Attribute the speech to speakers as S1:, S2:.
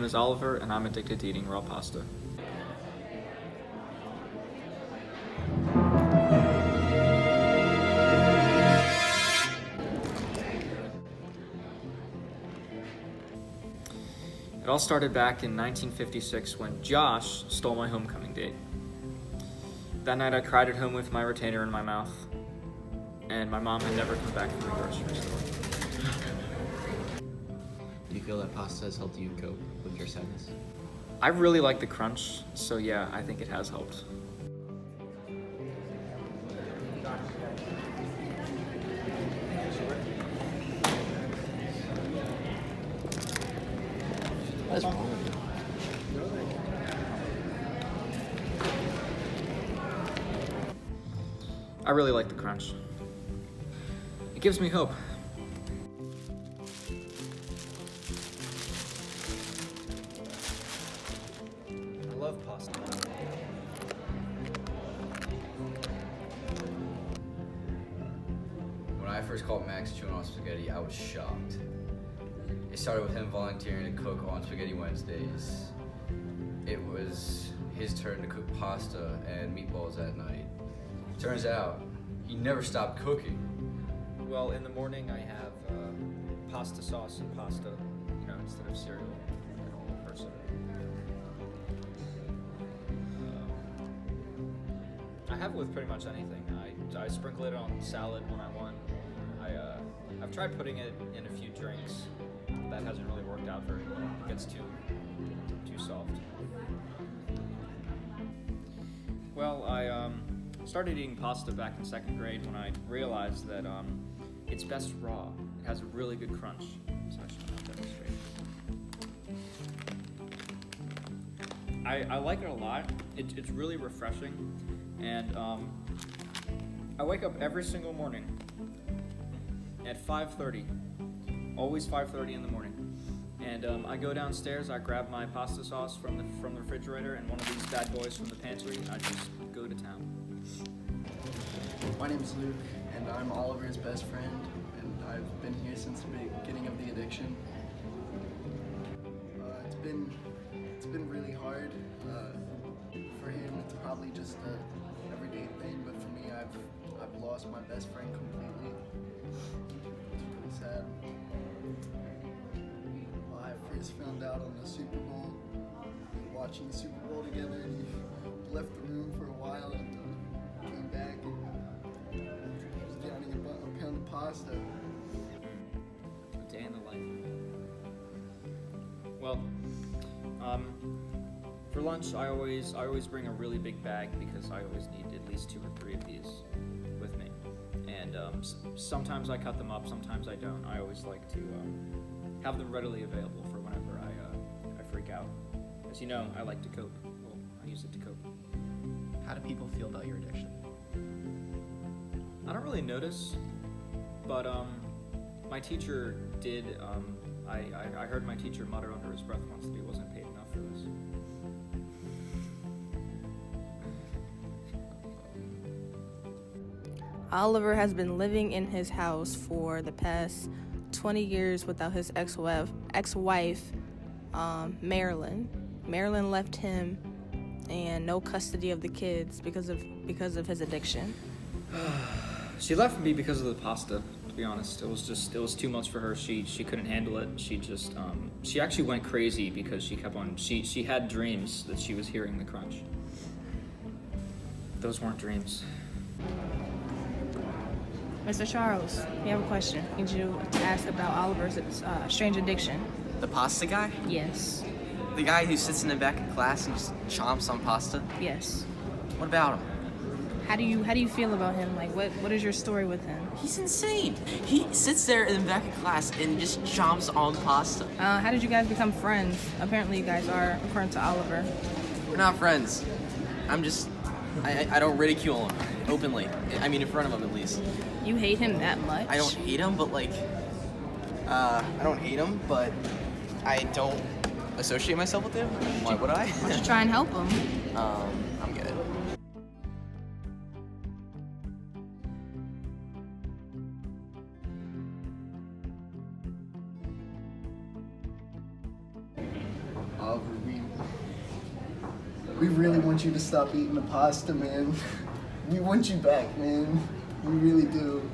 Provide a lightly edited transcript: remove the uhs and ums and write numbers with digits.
S1: is Oliver, and I'm addicted to eating raw pasta. It all started back in 1956 when Josh stole my homecoming date. That night I cried at home with my retainer in my mouth, and my mom had never come back from the grocery store.
S2: Do you feel that pasta has helped you cope with your sadness?
S1: I really like the crunch, so yeah, I think it has helped.
S2: That's wrong.
S1: I really like the crunch. It gives me hope. I love pasta.
S3: When I first caught Max chewing on spaghetti, I was shocked. It started with him volunteering to cook on Spaghetti Wednesdays. It was his turn to cook pasta and meatballs that night. Turns out, he never stopped cooking.
S1: Well, in the morning I have pasta sauce and pasta, instead of cereal, like a normal person. I have it with pretty much anything. I sprinkle it on salad when I want. I've tried putting it in a few drinks. That hasn't really worked out very well. It gets too soft. Well, I started eating pasta back in second grade when I realized that it's best raw. It has a really good crunch. So I should not demonstrate. I like it a lot. It's really refreshing, and I wake up every single morning at 5:30. Always 5:30 in the morning, and I go downstairs. I grab my pasta sauce from the refrigerator and one of these bad boys from the pantry. And I just go to town.
S4: My name's Luke, and I'm Oliver's best friend, and I've been here since the beginning of the addiction. It's been really hard. For him, it's probably just a everyday thing, but for me, I've lost my best friend completely. It's really sad. I first found out on the Super Bowl, watching the Super Bowl together, and he left the room for a while and came back and he was downing a pound of pasta.
S1: A day in the life. Well, for lunch I always bring a really big bag because I always need at least 2 or 3 of these with me. And sometimes I cut them up, sometimes I don't. I always like to have them readily available for whenever I freak out. As you know, I like to cope. Well, I use it to cope.
S2: How do people feel about your addiction?
S1: I don't really notice, but my teacher did. I heard my teacher mutter under his breath once that he wasn't paid enough for this.
S5: Oliver has been living in his house for the past 20 years without his ex-wife, Marilyn. Marilyn left him and no custody of the kids because of his addiction.
S1: She left me because of the pasta, to be honest. It was too much for her. She couldn't handle it. She actually went crazy because she kept on, she had dreams that she was hearing the crunch. Those weren't dreams.
S5: Mr. Charles, we have a question. I need you to ask about Oliver's strange addiction.
S6: The pasta guy?
S5: Yes.
S6: The guy who sits in the back of class and just chomps on pasta?
S5: Yes.
S6: What about him?
S5: How do you feel about him? Like, what is your story with him?
S6: He's insane. He sits there in the back of class and just chomps on pasta.
S5: How did you guys become friends? Apparently you guys are, according to Oliver.
S6: We're not friends. I don't ridicule him openly. I mean, in front of him at least.
S5: You hate him that much?
S6: I don't hate him, but I don't associate myself with him. Why would I?
S5: Why don't you try and help him?
S6: I'm good.
S4: We really want you to stop eating the pasta, man. We want you back, man. We really do.